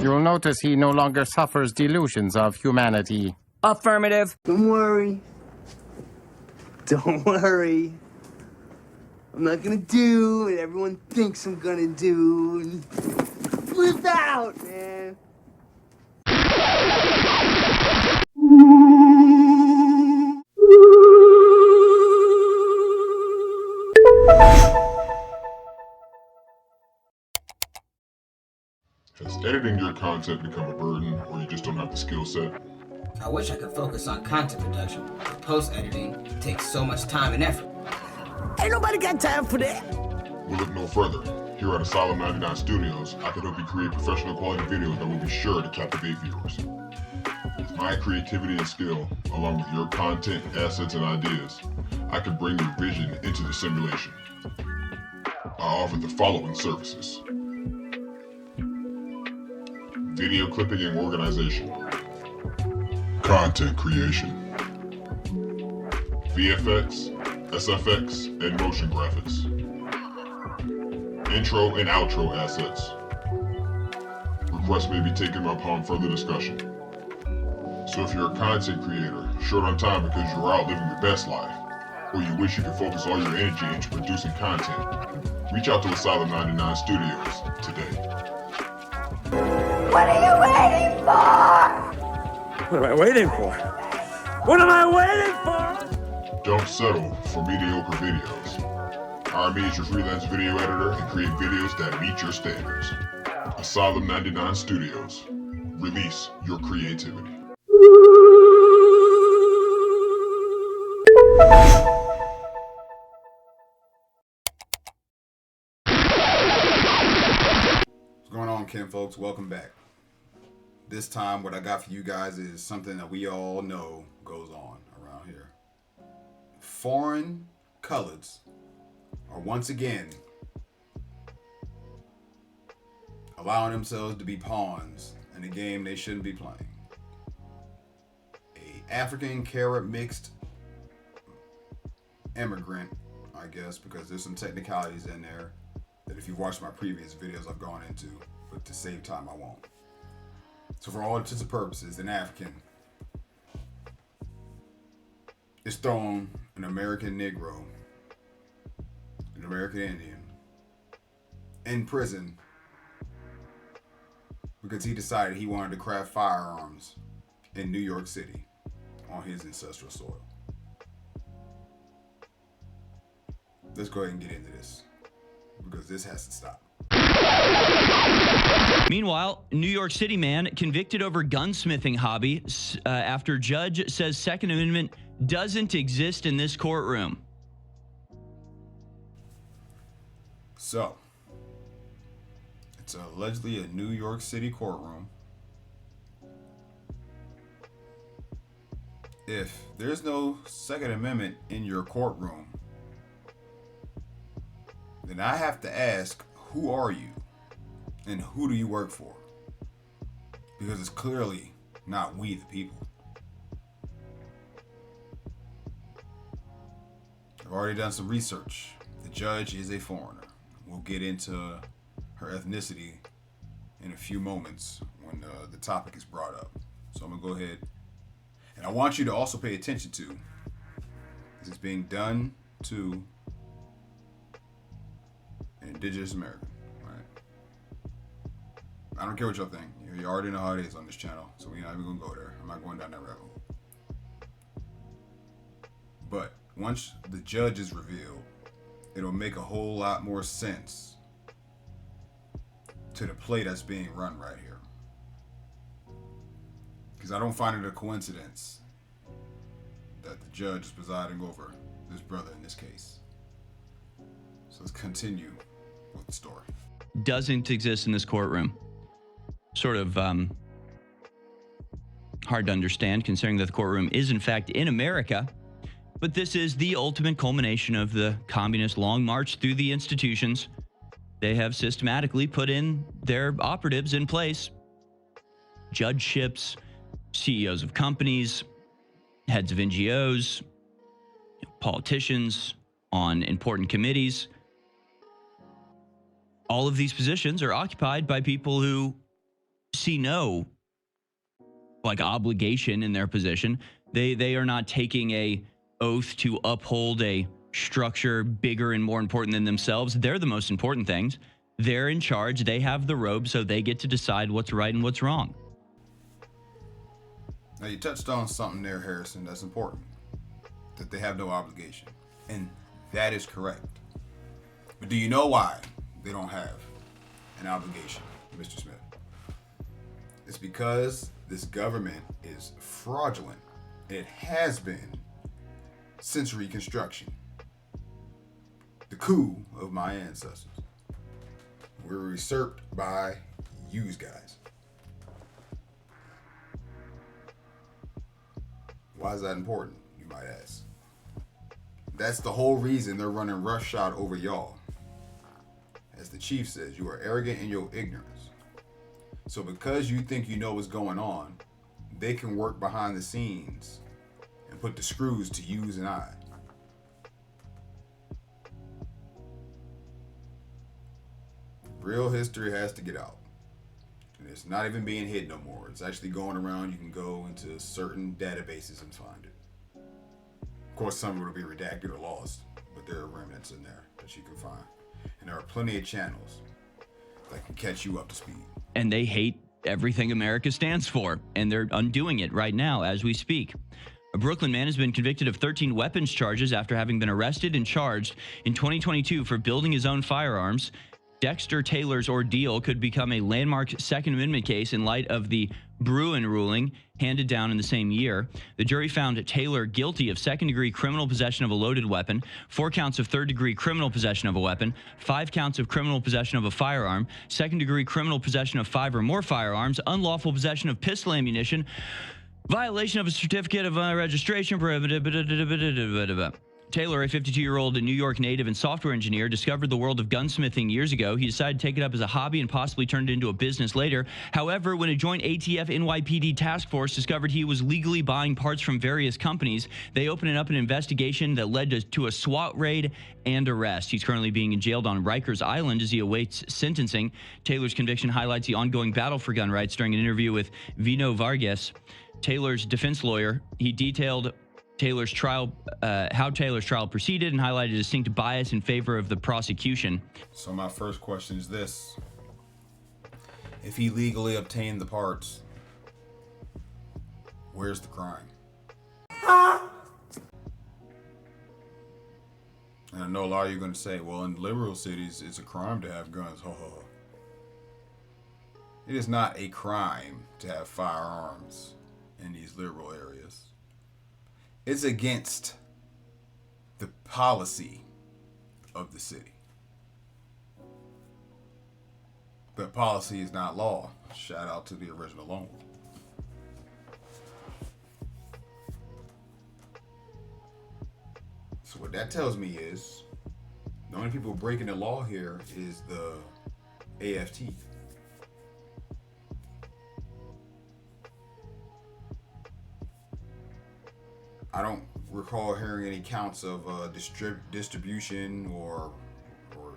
You'll notice he no longer suffers delusions of humanity. Affirmative. Don't worry. Don't worry. I'm not gonna do what everyone thinks I'm gonna do. And flip out, man. Has editing your content become a burden, or you just don't have the skill set? I wish I could focus on content production, but post-editing takes so much time and effort. Ain't nobody got time for that. We'll look no further. Here at Asylum 99 Studios, I can help you create professional quality videos that will be sure to captivate viewers. With my creativity and skill, along with your content, assets, and ideas, I can bring your vision into the simulation. I offer the following services: video clipping and organization, content creation, VFX, SFX, and motion graphics, intro and outro assets. Requests may be taken upon further discussion. So if you're a content creator, short on time because you're out living your best life, or you wish you could focus all your energy into producing content, reach out to Asylum 99 Studios today. What are you waiting for? What am I waiting for? What am I waiting for? Don't settle for mediocre videos. Hire me as your freelance video editor and create videos that meet your standards. Asylum 99 Studios. Release your creativity. What's going on, Ken folks? Welcome back. This time what I got for you guys is something that we all know goes on around here. Foreign colors are once again allowing themselves to be pawns in a game they shouldn't be playing. A African carrot mixed immigrant, I guess, because there's some technicalities in there that if you've watched my previous videos I've gone into, but to save time I won't. So for all intents and purposes, an African is thrown an American Negro, an American Indian, in prison because he decided he wanted to craft firearms in New York City on his ancestral soil. Let's go ahead and get into this, because this has to stop. Meanwhile, New York City man convicted over gunsmithing hobby after judge says Second Amendment doesn't exist in this courtroom. So, it's allegedly a New York City courtroom. If there's no Second Amendment in your courtroom, then I have to ask, who are you? And who do you work for? Because it's clearly not we the people. I've already done some research. The judge is a foreigner. We'll get into her ethnicity in a few moments when the topic is brought up. So I'm gonna go ahead, and I want you to also pay attention to this is being done to an indigenous American. I don't care what y'all think. You already know how it is on this channel, so we're not even gonna go there. I'm not going down that rabbit hole. But once the judge is revealed, it'll make a whole lot more sense to the play that's being run right here. Because I don't find it a coincidence that the judge is presiding over this brother in this case. So let's continue with the story. Doesn't exist in this courtroom. Sort of hard to understand, considering that the courtroom is in fact in America. But this is the ultimate culmination of the communist long march through the institutions. They have systematically put in their operatives in place. Judgeships, CEOs of companies, heads of NGOs, politicians on important committees. All of these positions are occupied by people who see no like obligation in their position. They are not taking a oath to uphold a structure bigger and more important than themselves. They're the most important things. They're in charge. They have the robe, so they get to decide what's right and what's wrong. Now, you touched on something there, Harrison, that's important. That they have no obligation. And that is correct. But do you know why they don't have an obligation, Mr. Smith? It's because this government is fraudulent. It has been since Reconstruction. The coup of my ancestors. We were usurped by you guys. Why is that important, you might ask? That's the whole reason they're running roughshod over y'all. As the chief says, you are arrogant in your ignorance. So because you think you know what's going on, they can work behind the scenes and put the screws to yous and I. Real history has to get out. And it's not even being hid no more. It's actually going around. You can go into certain databases and find it. Of course, some of it will be redacted or lost, but there are remnants in there that you can find. And there are plenty of channels that can catch you up to speed. And they hate everything America stands for, and they're undoing it right now as we speak. A Brooklyn man has been convicted of 13 weapons charges after having been arrested and charged in 2022 for building his own firearms. Dexter Taylor's ordeal could become a landmark Second Amendment case in light of the Bruin ruling handed down in the same year. The jury found Taylor guilty of second-degree criminal possession of a loaded weapon, 4 counts of third-degree criminal possession of a weapon, 5 counts of criminal possession of a firearm, second-degree criminal possession of 5 or more firearms, unlawful possession of pistol ammunition, violation of a certificate of registration. Taylor, a 52-year-old New York native and software engineer, discovered the world of gunsmithing years ago. He decided to take it up as a hobby and possibly turned it into a business later. However, when a joint ATF NYPD task force discovered he was legally buying parts from various companies, they opened up an investigation that led to a SWAT raid and arrest. He's currently being jailed on Rikers Island as he awaits sentencing. Taylor's conviction highlights the ongoing battle for gun rights. During an interview with Vino Vargas, Taylor's defense lawyer, he detailed Taylor's trial, how Taylor's trial proceeded, and highlighted a distinct bias in favor of the prosecution. So my first question is this. If he legally obtained the parts, where's the crime? And I know a lot of you are going to say, well, in liberal cities, it's a crime to have guns. Ho, ho, ho. It is not a crime to have firearms in these liberal areas. It's against the policy of the city. But policy is not law. Shout out to the original Lone Wolf. So what that tells me is the only people breaking the law here is the AFT. I don't recall hearing any counts of distribution or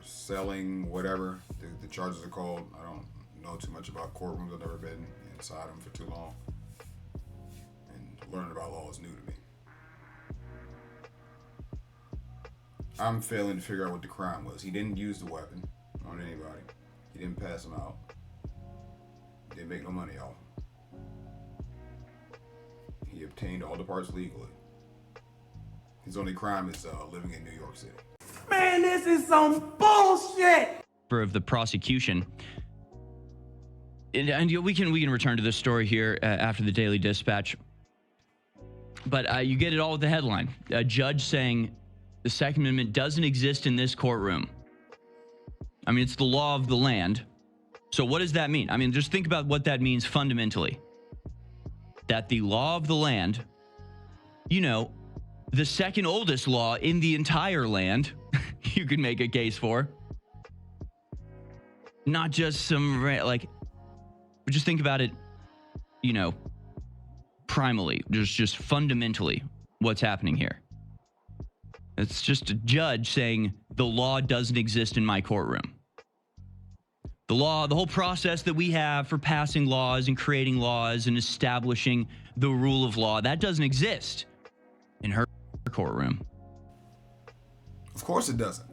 selling, whatever the charges are called. I don't know too much about courtrooms. I've never been inside them for too long. And learning about law is new to me. I'm failing to figure out what the crime was. He didn't use the weapon on anybody. He didn't pass them out. He didn't make no money off them. He obtained all the parts legally. His only crime is living in New York City. Man, this is some bullshit! Of the prosecution. And we can return to this story here after the Daily Dispatch. But you get it all with the headline. A judge saying the Second Amendment doesn't exist in this courtroom. I mean, it's the law of the land. So what does that mean? I mean, just think about what that means fundamentally. That the law of the land, you know, the second oldest law in the entire land, you could make a case for. Not just some, like, but just think about it, you know, primally, just fundamentally what's happening here. It's just a judge saying the law doesn't exist in my courtroom. The law, the whole process that we have for passing laws and creating laws and establishing the rule of law, that doesn't exist in her courtroom. Of course it doesn't,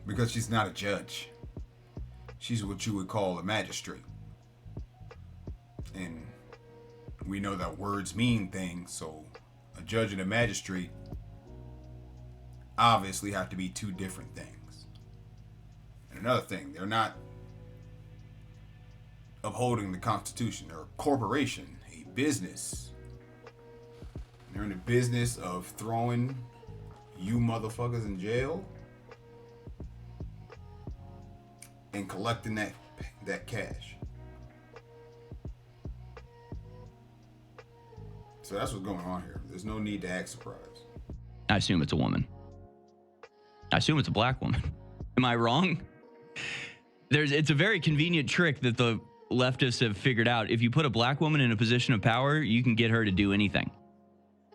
because she's not a judge. She's what you would call a magistrate. And we know that words mean things, so a judge and a magistrate obviously have to be two different things. And another thing, they're not upholding the Constitution. They're a corporation, a business. They're in the business of throwing you motherfuckers in jail and collecting that cash. So that's what's going on here. There's no need to act surprised. I assume it's a woman. I assume it's a black woman. Am I wrong? It's a very convenient trick that the leftists have figured out. If you put a black woman in a position of power, you can get her to do anything.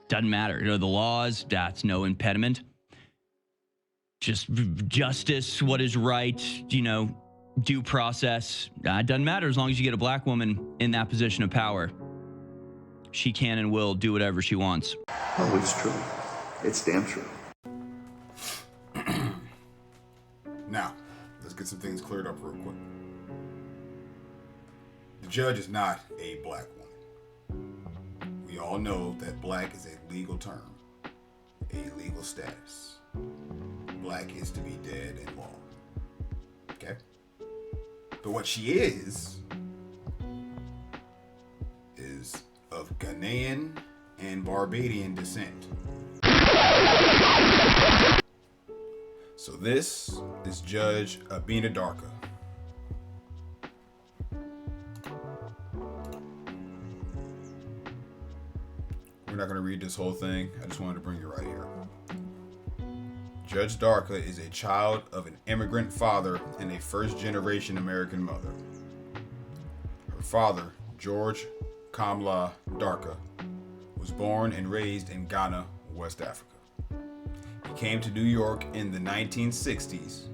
Doesn't matter. You know, the laws, that's no impediment. Just justice, what is right, you know, due process. It doesn't matter as long as you get a black woman in that position of power. She can and will do whatever she wants. Oh, it's true. It's damn true. Now, let's get some things cleared up real quick. The judge is not a black woman. We all know that black is a legal term, a legal status. Black is to be dead in law. Okay? But what she is of Ghanaian and Barbadian descent. So this is Judge Abina Darka. We're not going to read this whole thing. I just wanted to bring you right here. Judge Darka is a child of an immigrant father and a first-generation American mother. Her father, George Kamla Darka, was born and raised in Ghana, West Africa. He came to New York in the 1960s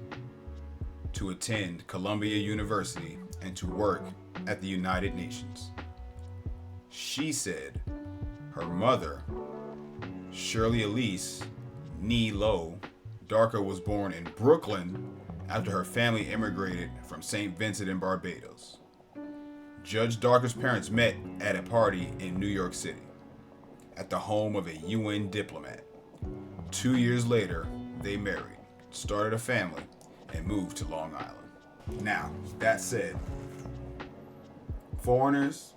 to attend Columbia University and to work at the United Nations. She said her mother, Shirley Elise Nee Lowe Darka, was born in Brooklyn after her family immigrated from St. Vincent and Barbados. Judge Darka's parents met at a party in New York City at the home of a UN diplomat. 2 years later, they married, started a family, and moved to Long Island. Now, that said, foreigners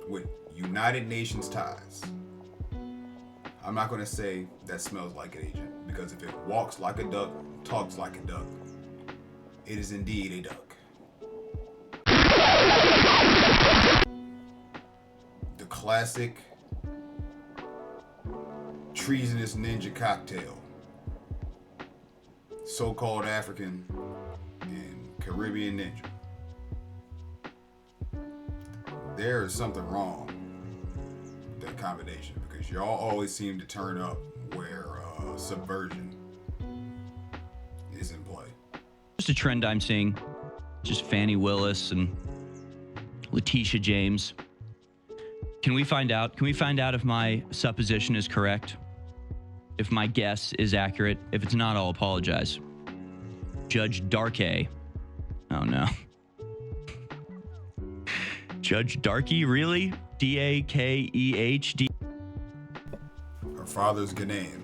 with United Nations ties, I'm not going to say that smells like an agent, because if it walks like a duck, talks like a duck, it is indeed a duck. The classic treasonous ninja cocktail. So-called African and Caribbean ninja. There is something wrong with that combination, because y'all always seem to turn up where subversion is in play. Just a trend I'm seeing. Just Fannie Willis and Letitia James. Can we find out? Can we find out if my supposition is correct? If my guess is accurate? If it's not, I'll apologize. Judge Darkey. Oh no. Judge Darkey, really? D-A-K-E-H-D. Her father's Ghanaian.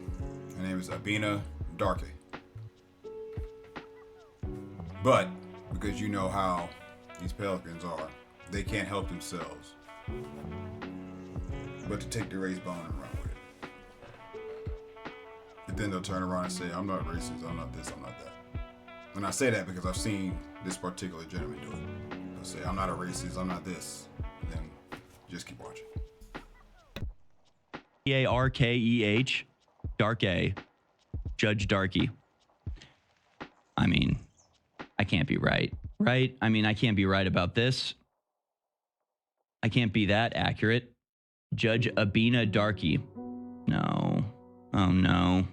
Her name is Abina Darkey. But because you know how these Pelicans are, they can't help themselves but to take the race bone and run with it. But then they'll turn around and say, I'm not racist, I'm not this, I'm not that. And I say that because I've seen this particular gentleman do it. They'll say, I'm not a racist, I'm not this. And then just keep watching. D-A-R-K-E-H, Darkey, Judge Darkey. I mean, I can't be right, right? I mean, I can't be right about this. I can't be that accurate. Judge Abina Darkey. No. Oh, no.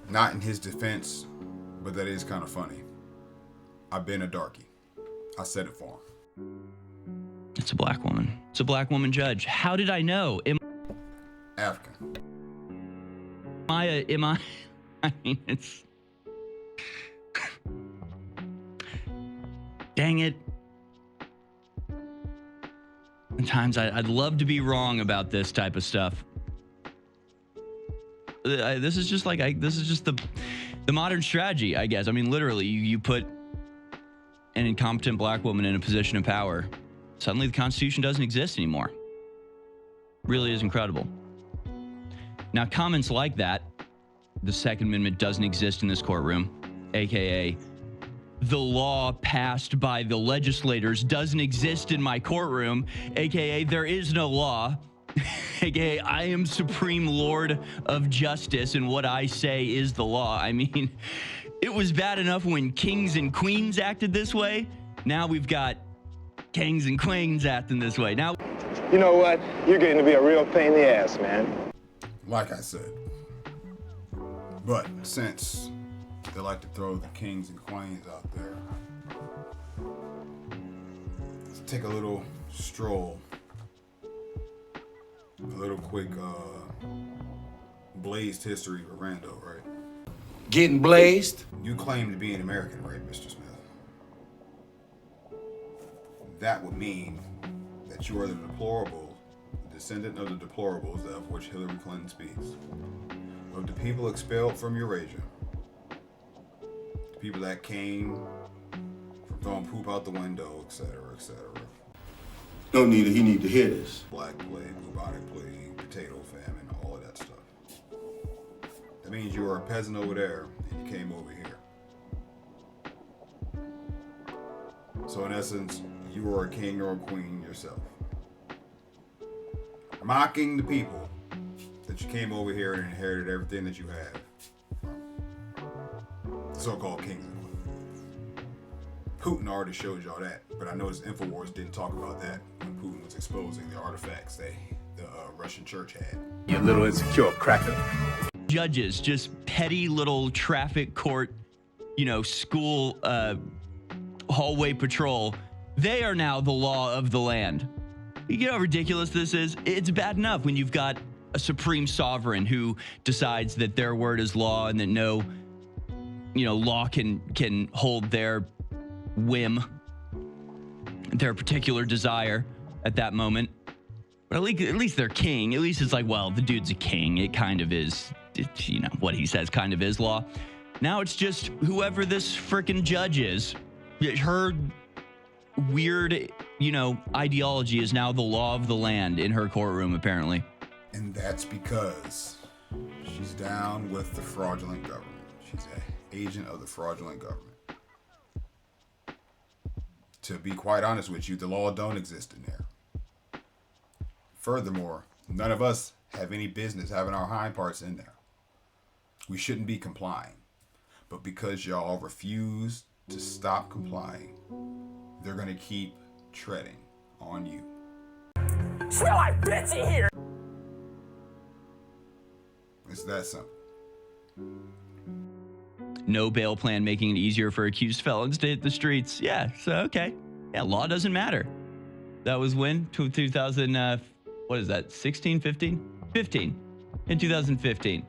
Not in his defense, but that is kind of funny. I've been a darkie. I said it for him. It's a black woman. It's a black woman judge. How did I know? African. Am I? I mean, it's. Dang it. Sometimes I'd love to be wrong about this type of stuff. This is just the modern strategy, I guess. I mean, literally, you put an incompetent black woman in a position of power. Suddenly, the Constitution doesn't exist anymore. Really is incredible. Now, comments like that, the Second Amendment doesn't exist in this courtroom, aka the law passed by the legislators doesn't exist in my courtroom, aka there is no law, aka I am Supreme Lord of Justice and what I say is the law. I mean, it was bad enough when kings and queens acted this way. Now we've got kings and queens acting this way. Now, You know what? You're getting to be a real pain in the ass, man. Like I said. But since they like to throw the kings and queens out there, let's take a little stroll. A little quick blazed history of Rando, right? Getting blazed? You claim to be an American, right, Mr. Smith? That would mean that you are the deplorable, the descendant of the deplorables of which Hillary Clinton speaks. Of the people expelled from Eurasia. The people that came from throwing poop out the window, etc., etc. No need, he need to hear this. Black plague, bubonic plague, potato famine, all of that stuff. That means you are a peasant over there and you came over here. So in essence, you are a king or a queen yourself. Mocking the people that you came over here and inherited everything that you have. So-called kings and queens. Putin already showed y'all that, but I noticed InfoWars didn't talk about that when Putin was exposing the artifacts the Russian church had. You little insecure cracker. judges, just petty little traffic court, school hallway patrol, they are now the law of the land. You get how ridiculous this is? It's bad enough when you've got a supreme sovereign who decides that their word is law and that no, law can hold their whim, their particular desire at that moment. But at least they're king. At least it's like, well, the dude's a king. It kind of is, what he says kind of is law. Now it's just whoever this frickin' judge is, her weird, ideology is now the law of the land in her courtroom, apparently. And that's because she's down with the fraudulent government. She's an agent of the fraudulent government. To be quite honest with you, the law don't exist in there. Furthermore, none of us have any business having our hind parts in there. We shouldn't be complying. But because y'all refuse to stop complying, they're going to keep treading on you. Smell like bitchy here! It's that simple. No bail plan making it easier for accused felons to hit the streets. Yeah, so okay. Yeah, law doesn't matter. That was when? 2000, what is that, 16, 15? 15. In 2015.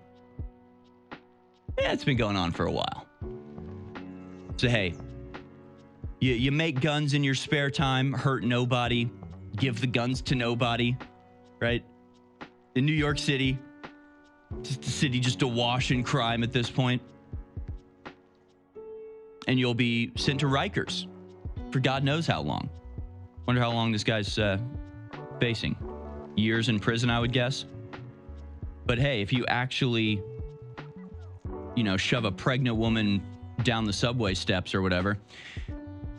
Yeah, it's been going on for a while. So hey, you make guns in your spare time, hurt nobody, give the guns to nobody, right? In New York City, just a city just awash in crime at this point. And you'll be sent to Rikers for God knows how long. Wonder how long this guy's facing. Years in prison, I would guess. But hey, if you actually, shove a pregnant woman down the subway steps or whatever,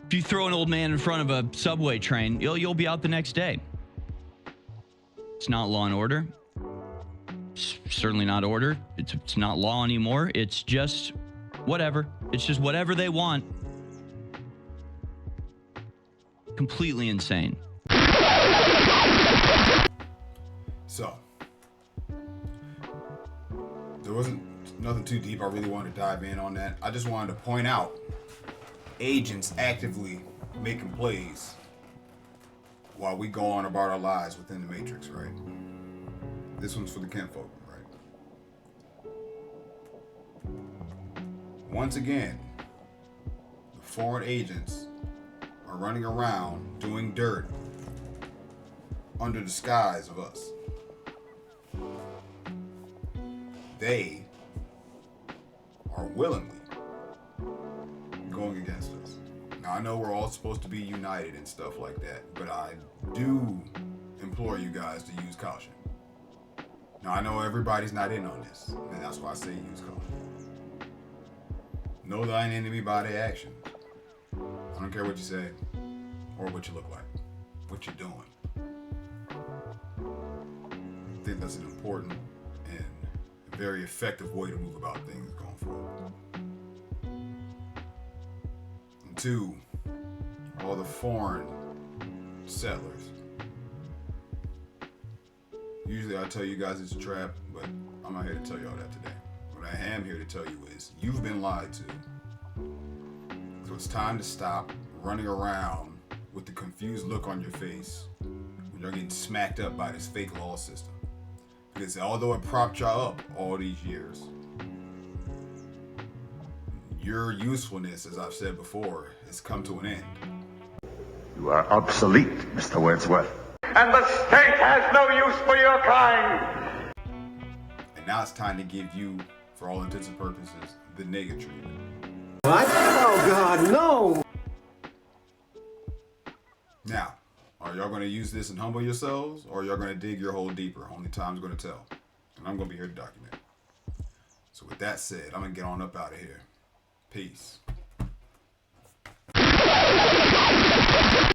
if you throw an old man in front of a subway train, you'll be out the next day. It's not law and order. It's certainly not order. It's not law anymore. It's just whatever. It's just whatever they want. Completely insane. So, there wasn't nothing too deep I really wanted to dive in on that. I just wanted to point out agents actively making plays while we go on about our lives within the Matrix, right? This one's for the kinfolk, right? Once again, the foreign agents are running around doing dirt under the disguise of us. They are willingly going against us. Now, I know we're all supposed to be united and stuff like that, but I do implore you guys to use caution. Now, I know everybody's not in on this, and that's why I say use caution. Know thine enemy by their actions. I don't care what you say or what you look like, what you're doing. I think that's an important and very effective way to move about things going forward. And two, all the foreign settlers. Usually I tell you guys it's a trap, but I'm not here to tell you all that today. What I am here to tell you is you've been lied to. So it's time to stop running around with the confused look on your face when you're getting smacked up by this fake law system. Because although it propped y'all up all these years, your usefulness, as I've said before, has come to an end. You are obsolete, Mr. Wordsworth. And the state has no use for your kind. And now it's time to give you, for all intents and purposes, the nigga treatment. What? Oh, God, no! Now, are y'all going to use this and humble yourselves, or y'all going to dig your hole deeper? Only time's going to tell. And I'm going to be here to document. So with that said, I'm going to get on up out of here. Peace.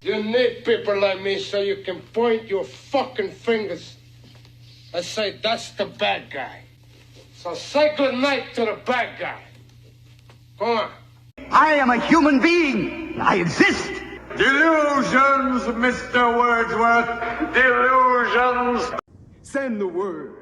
You need people like me so you can point your fucking fingers and say, that's the bad guy. So say good night to the bad guy. Go on. I am a human being. I exist. Delusions, Mr. Wordsworth. Delusions. Send the word.